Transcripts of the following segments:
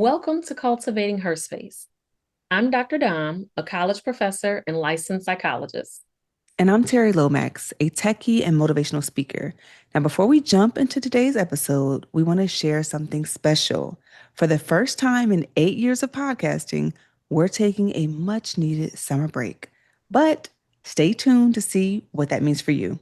Welcome to Cultivating Her Space. I'm Dr. Dom, a college professor and licensed psychologist. And I'm Terry Lomax, a techie and motivational speaker. Now, before we jump into today's episode, we want to share something special. For the first time in 8 years of podcasting, we're taking a much needed summer break. But stay tuned to see what that means for you.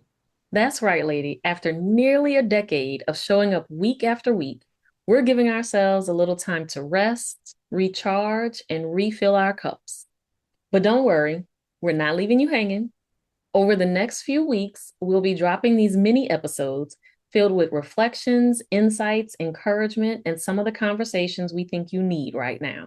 That's right, lady. After nearly a decade of showing up week after week, we're giving ourselves a little time to rest, recharge, and refill our cups. But don't worry, we're not leaving you hanging. Over the next few weeks, we'll be dropping these mini episodes filled with reflections, insights, encouragement, and some of the conversations we think you need right now.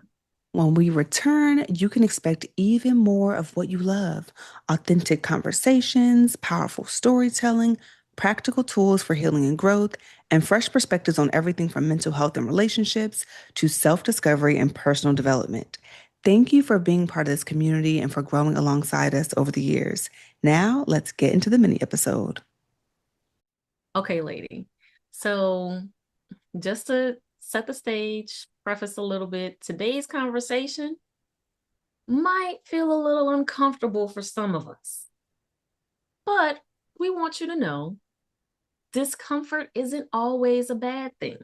When we return, you can expect even more of what you love: authentic conversations, powerful storytelling, practical tools for healing and growth, and fresh perspectives on everything from mental health and relationships to self discovery and personal development. Thank you for being part of this community and for growing alongside us over the years. Now, let's get into the mini episode. Okay, lady. So, just to set the stage, preface a little bit, today's conversation might feel a little uncomfortable for some of us, but we want you to know discomfort isn't always a bad thing.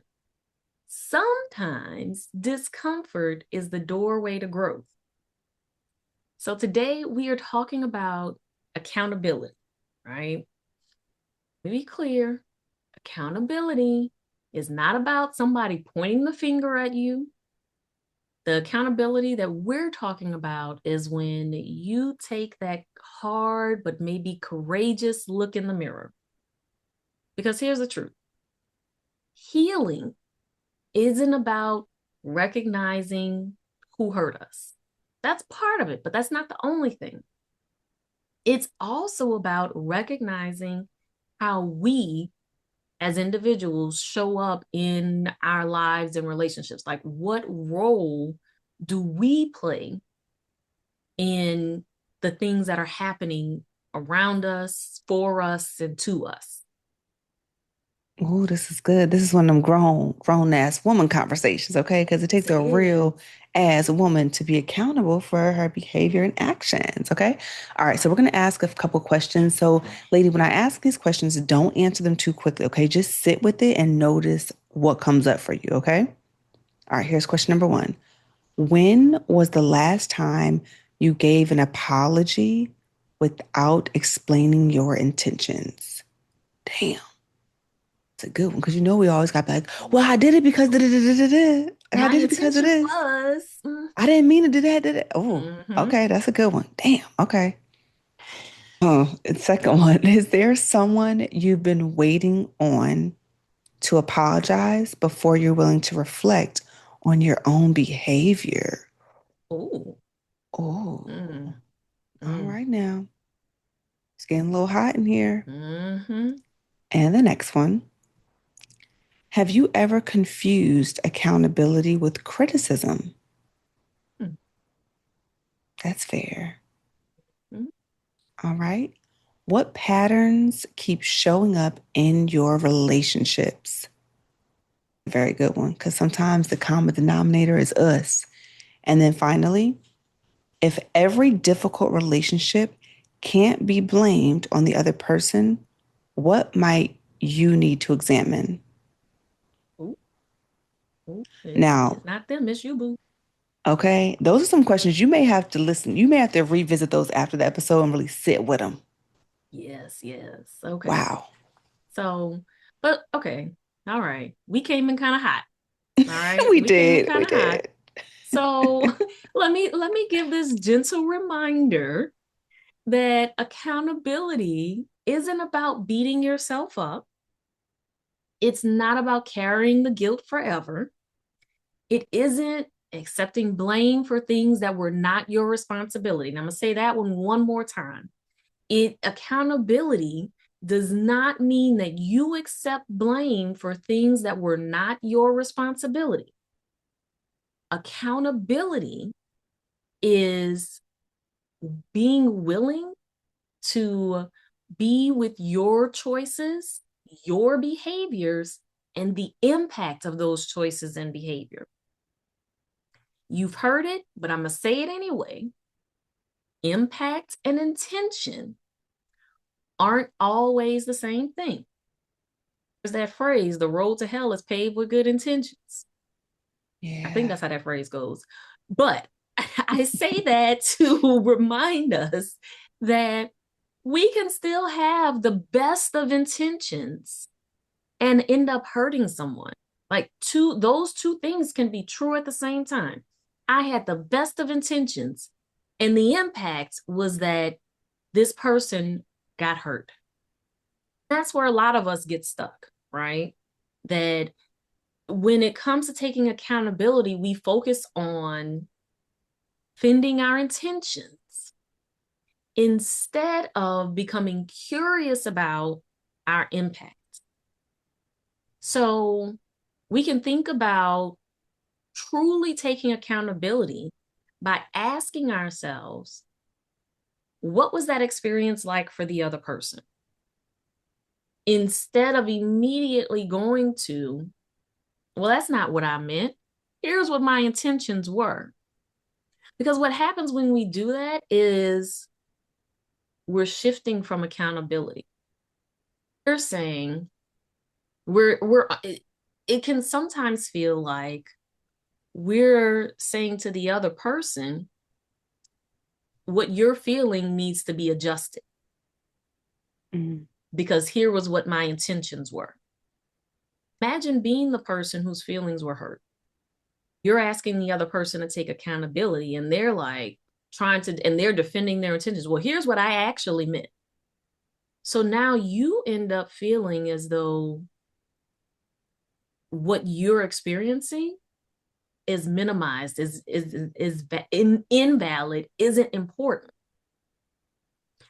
Sometimes discomfort is the doorway to growth. So, today we are talking about accountability, right? To be clear, accountability is not about somebody pointing the finger at you. The accountability that we're talking about is when you take that hard but maybe courageous look in the mirror. Because here's the truth: healing isn't about recognizing who hurt us. That's part of it, but that's not the only thing. It's also about recognizing how we as individuals show up in our lives and relationships. Like, what role do we play in the things that are happening around us, for us, and to us? Oh, this is good. This is one of them grown ass woman conversations, okay? Because it Yes, takes it a real is. ass woman to be accountable for her behavior and actions, okay? All right, so we're gonna ask a couple questions. So, lady, when I ask these questions, don't answer them too quickly, okay? Just sit with it and notice what comes up for you, okay? All right, here's question number one. When was the last time you gave an apology without explaining your intentions? Damn. It's a good one because we always got to be like, well, I did it because da, da, da, da, da, da. And I My did it because of intention this. was. I didn't mean to do that. Did it? Oh, Mm-hmm. okay, that's a good one. Damn. Okay. Oh, and second one, is there someone you've been waiting on to apologize before you're willing to reflect on your own behavior? Oh. Oh, Mm, all mm, right now. It's getting a little hot in here. mm-hmm. And the next one. Have you ever confused accountability with criticism? That's fair. Mm-hmm. All right. What patterns keep showing up in your relationships? Very good one, because sometimes the common denominator is us. And then finally, if every difficult relationship can't be blamed on the other person, what might you need to examine? Ooh, ooh. Now, It's not them, it's you, boo. okay, those are some questions you may have to listen. You may have to revisit those after the episode and really sit with them. Yes, yes. Okay. Wow. So, but okay. All right. We came in kind of hot. All right. We We came in did. kind We of hot. did. So let me give this gentle reminder that accountability isn't about beating yourself up. It's not about carrying the guilt forever. It isn't accepting blame for things that were not your responsibility. And I'm going to say that one more time. Accountability does not mean that you accept blame for things that were not your responsibility. Accountability is being willing to be with your choices, your behaviors, and the impact of those choices and behavior. You've heard it, but I'm going to say it anyway. Impact and intention aren't always the same thing. There's that phrase, the road to hell is paved with good intentions. I think Yeah. that's how that phrase goes. But I say that to remind us that we can still have the best of intentions and end up hurting someone. Like those two things can be true at the same time. I had the best of intentions, and the impact was that this person got hurt. That's where a lot of us get stuck, right? That when it comes to taking accountability, we focus on defending our intentions instead of becoming curious about our impact. So we can think about truly taking accountability by asking ourselves, what was that experience like for the other person? Instead of immediately going to, well, that's not what I meant. Here's what my intentions were. Because what happens when we do that is we're shifting from accountability. We're saying it can sometimes feel like we're saying to the other person, what you're feeling needs to be adjusted Mm-hmm. because here was what my intentions were. Imagine being the person whose feelings were hurt. You're asking the other person to take accountability, and they're like and they're defending their intentions. Well, here's what I actually meant. So now you end up feeling as though what you're experiencing is minimized, invalid, isn't important.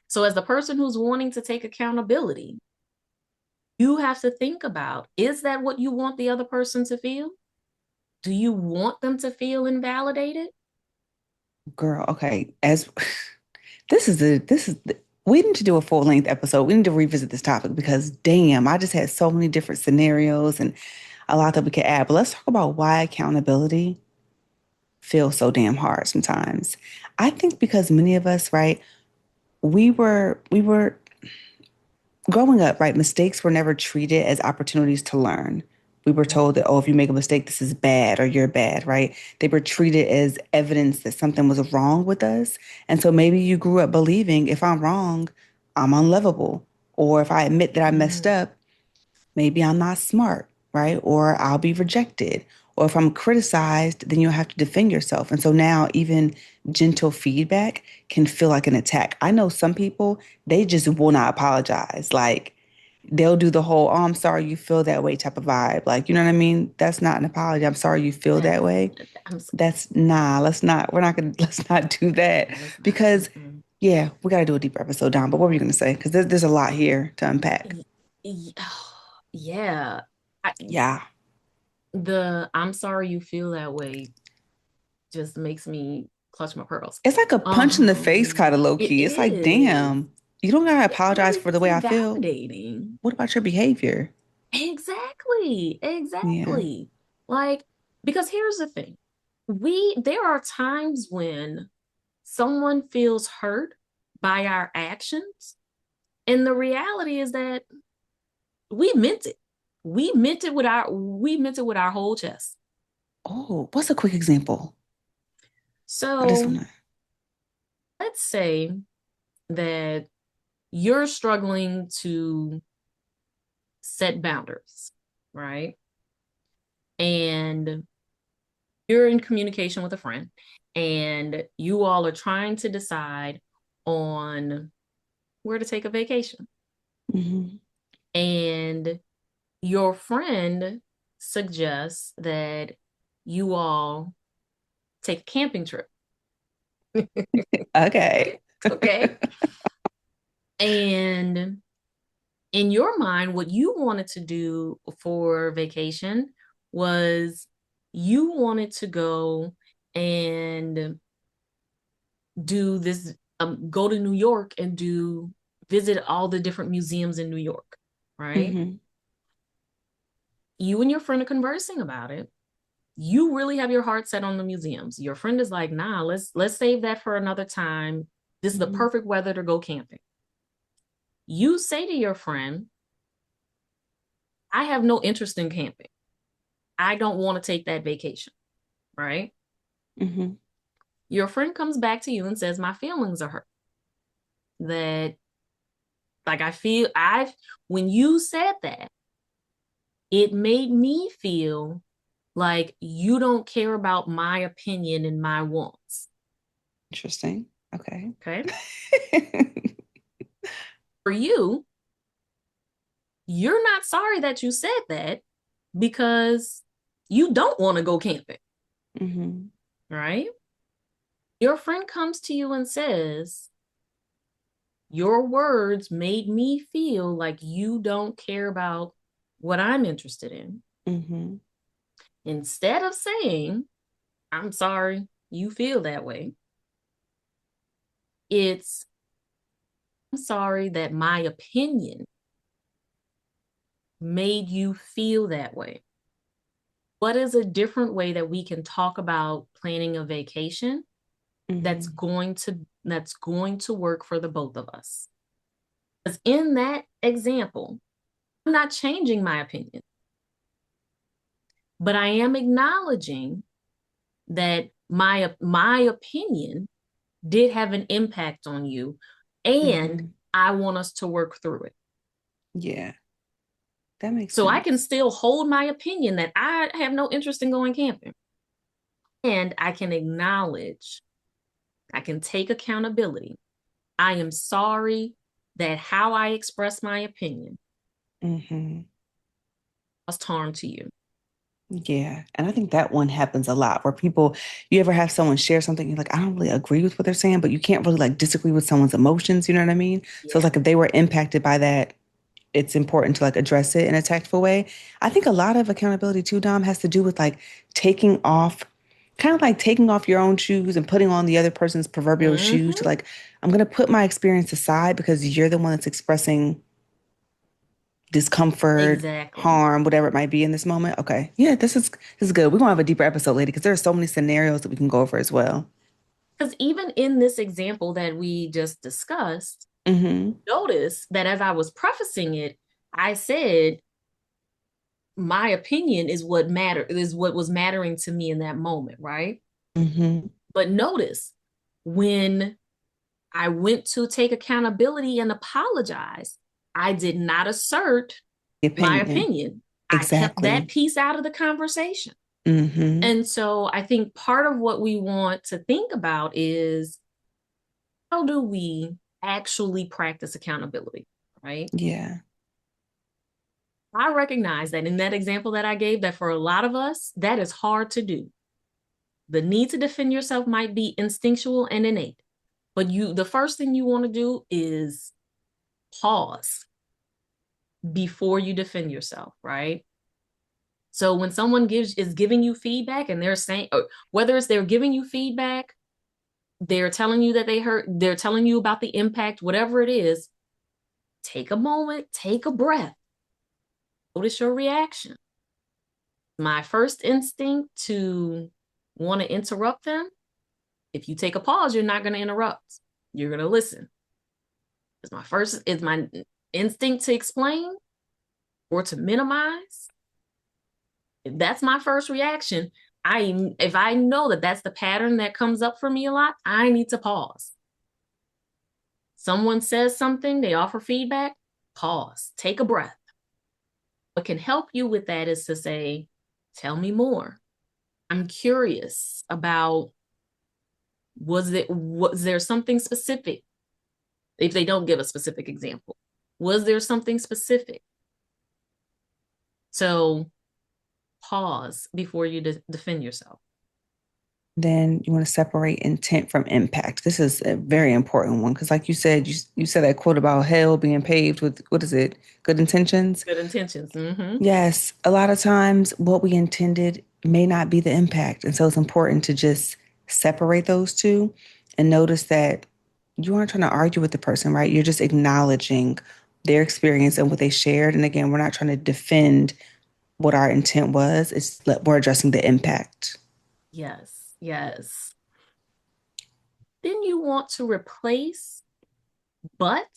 So as the person who's wanting to take accountability, you have to think about, is that what you want the other person to feel? Do you want them to feel invalidated? Girl, okay. As we need to do a full length episode. We need to revisit this topic because damn, I just had so many different scenarios and a lot that we could add. But let's talk about why accountability feels so damn hard sometimes. I think because many of us, right, we were growing up, right, mistakes were never treated as opportunities to learn. We were told that, oh, if you make a mistake, this is bad or you're bad, right? They were treated as evidence that something was wrong with us. And so maybe you grew up believing if I'm wrong, I'm unlovable. Or if I admit that I messed Mm, up, maybe I'm not smart, right? Or I'll be rejected. Or if I'm criticized, then you'll have to defend yourself. And so now even gentle feedback can feel like an attack. I know some people, they just will not apologize. Like they'll do the whole, oh, I'm sorry you feel that way type of vibe. Like, you know what I mean? That's not an apology. I'm sorry you feel that that's way. I'm That's nah, we're not gonna, let's not do that yeah, that's not. because yeah, we got to do a deeper episode down. But what were you going to say? Because there's a lot here to unpack. Yeah. I, Yeah. the I'm sorry you feel that way just makes me clutch my pearls. It's like a punch in the face kind of low It key. It's like, is. damn, you don't gotta It apologize really for the is way I feel. invalidating. What about your behavior? Exactly. Yeah. Exactly. Like, because here's the thing. There are times when someone feels hurt by our actions, and the reality is that we meant it. We meant it with our whole chest. Oh, what's a quick example? I just So wanna. let's say that you're struggling to set boundaries, right? And you're in communication with a friend, and you all are trying to decide on where to take a vacation. Mhm. And your friend suggests that you all take a camping trip. Okay. Okay. And in your mind, what you wanted to do for vacation was you wanted to go and do this, go to New York and visit all the different museums in New York, right? Hmm. You and your friend are conversing about it. You really have your heart set on the museums. Your friend is like, nah, let's save that for another time. This is the Mhm. perfect weather to go camping. You say to your friend, I have no interest in camping. I don't want to take that vacation, right? Mhm. Your friend comes back to you and says, my feelings are hurt. That like I feel I when you said that, it made me feel like you don't care about my opinion and my wants. Interesting. Okay. Okay. For you, you're not sorry that you said that because you don't want to go camping, Mhm. right? Your friend comes to you and says, your words made me feel like you don't care about what I'm interested in. Mhm. Instead of saying, I'm sorry you feel that way, it's, I'm sorry that my opinion made you feel that way. What is a different way that we can talk about planning a vacation Mhm. that's going to work for the both of us? Because in that example, I'm not changing my opinion, but I am acknowledging that my opinion did have an impact on you, and Mhm. I want us to work through it. Yeah, that makes So I can sense. still hold my opinion that I have no interest in going camping, and I can acknowledge, I can take accountability. I am sorry that how I express my opinion Mhm. caused harm to you. Yeah. And I think that one happens a lot where people, you ever have someone share something, you're like, I don't really agree with what they're saying, but you can't really like disagree with someone's emotions. You know what I mean? So it's Yeah. like if they were impacted by that, it's important to like address it in a tactful way. I think a lot of accountability too, Dom, has to do with like taking off, kind of like taking off your own shoes and putting on the other person's proverbial shoes to Mm-hmm. like, I'm going to put my experience aside because you're the one that's expressing discomfort, Exactly. harm, whatever it might be in this moment. Okay. Yeah, this is good. We're gonna have a deeper episode later because there are so many scenarios that we can go over as well. Because even in this example that we just discussed, Mm-hmm. notice that as I was prefacing it, I said my opinion is what was mattering to me in that moment, right? Mm-hmm. But notice when I went to take accountability and apologize, I did not assert The my opinion. opinion. I kept that Exactly. piece out of the conversation. Mm-hmm. And so I think part of what we want to think about is how do we actually practice accountability, right? Yeah. I recognize that in that example that I gave, that for a lot of us, that is hard to do. The need to defend yourself might be instinctual and innate, but the first thing you want to do is pause before you defend yourself, right? So when someone is giving you feedback and they're saying, or whether it's they're giving you feedback, they're telling you that they're telling you about the impact, whatever it is, take a moment, take a breath, notice your reaction. My first instinct to want to interrupt them, if you take a pause, you're not going to interrupt. You're going to listen. It's my instinct to explain or to minimize. If that's my first reaction, if I know that that's the pattern that comes up for me a lot, I need to pause. Someone says something, they offer feedback, pause, take a breath. What can help you with that is to say, tell me more. I'm curious about, was there something specific? If they don't give a specific example, was there something specific? So pause before you defend yourself. Then you want to separate intent from impact. This is a very important one because, like you said, you said that quote about hell being paved with what is it? Good intentions. Good intentions. Mm-hmm. Yes, a lot of times what we intended may not be the impact. And so it's important to just separate those two and notice that you aren't trying to argue with the person, right? You're just acknowledging their experience and what they shared. And again, we're not trying to defend what our intent was. It's that we're addressing the impact. Yes, yes. Then you want to replace but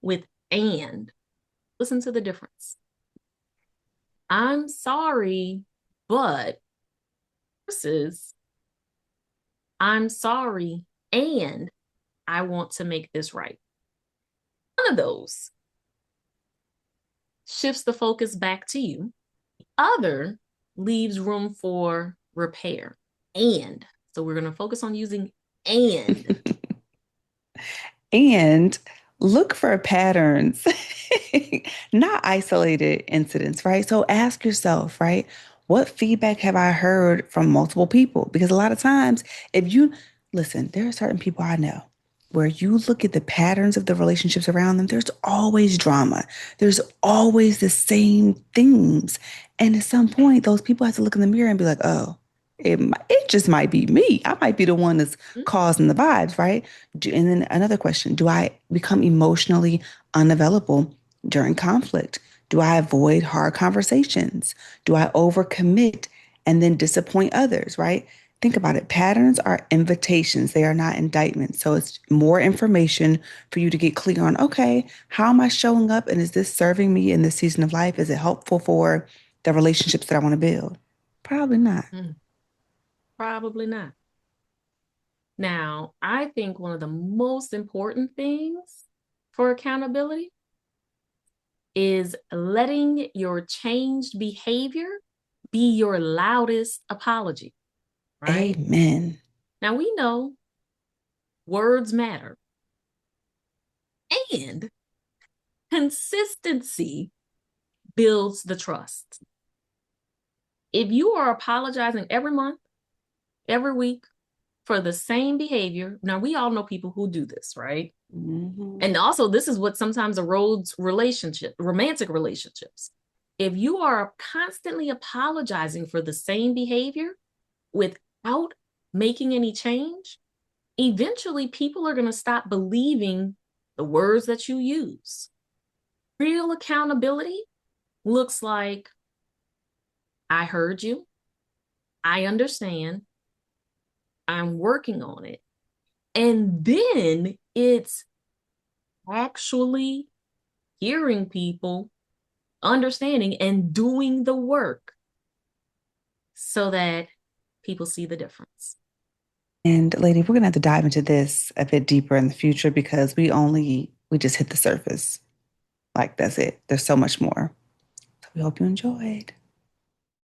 with and. Listen to the difference. I'm sorry, but versus I'm sorry and I want to make this right. One of those shifts the focus back to you. The other leaves room for repair. And so we're going to focus on using and. And look for patterns, not isolated incidents, right? So ask yourself, right? What feedback have I heard from multiple people? Because a lot of times, if you listen, there are certain people I know where you look at the patterns of the relationships around them, there's always drama. There's always the same themes. And at some point, those people have to look in the mirror and be like, oh, it just might be me. I might be the one that's causing the vibes, right? And then another question, do I become emotionally unavailable during conflict? Do I avoid hard conversations? Do I overcommit and then disappoint others, right? Think about it. Patterns are invitations, they are not indictments. So it's more information for you to get clear on, okay, how am I showing up? And is this serving me in this season of life? Is it helpful for the relationships that I want to build? Probably not. Mm, probably not. Now, I think one of the most important things for accountability is letting your changed behavior be your loudest apology, right? Amen. Now, we know words matter and consistency builds the trust. If you are apologizing every month, every week for the same behavior, now we all know people who do this, right? Mhm. And also, this is what sometimes erodes romantic relationships. If you are constantly apologizing for the same behavior without making any change, eventually people are going to stop believing the words that you use. Real accountability looks like I heard you, I understand, I'm working on it. And then it's actually hearing people, understanding, and doing the work so that people see the difference. And lady, we're gonna have to dive into this a bit deeper in the future because we just hit the surface. Like that's it. There's so much more. So we hope you enjoyed.